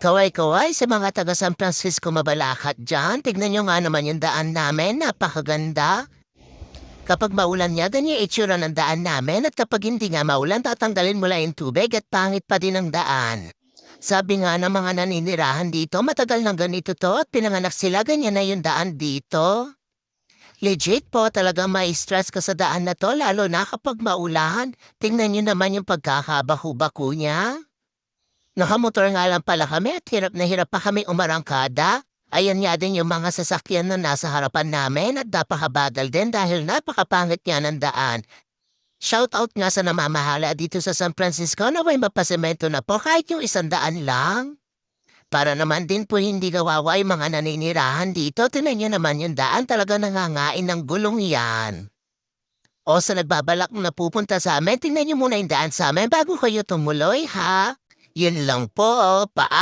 Kaway-kaway sa mga taga San Francisco Mabalacat dyan. Tignan nyo nga naman yung daan namin, napakaganda. Kapag maulan niya, ganyan yung itsura ng daan namin at kapag hindi nga maulan, tatanggalin mo lang yung tubig at pangit pa din ang daan. Sabi nga ng mga naninirahan dito, matagal nang ganito to at pinanganak sila, ganyan na yung daan dito. Legit po, talagang may stress ka sa daan na to, lalo na kapag maulan. Tingnan nyo naman yung pagkakabaku-baku niya. Nakamotor nga lang pala kami at hirap na hirap pa kami umarangkada. Ayan nga din yung mga sasakyan na nasa harapan namin at napakabagal din dahil napakapangit niya ng daan. Shoutout nga sa namamahala dito sa San Francisco na may mapasemento na po kahit yung 100 lang. Para naman din po hindi kawawa yung mga naninirahan dito, tinan nyo naman yung daan talaga nangangain ng gulong yan. O sa nagbabalak na pupunta sa amin, tingnan nyo muna yung daan sa amin bago kayo tumuloy ha. Yun lang po,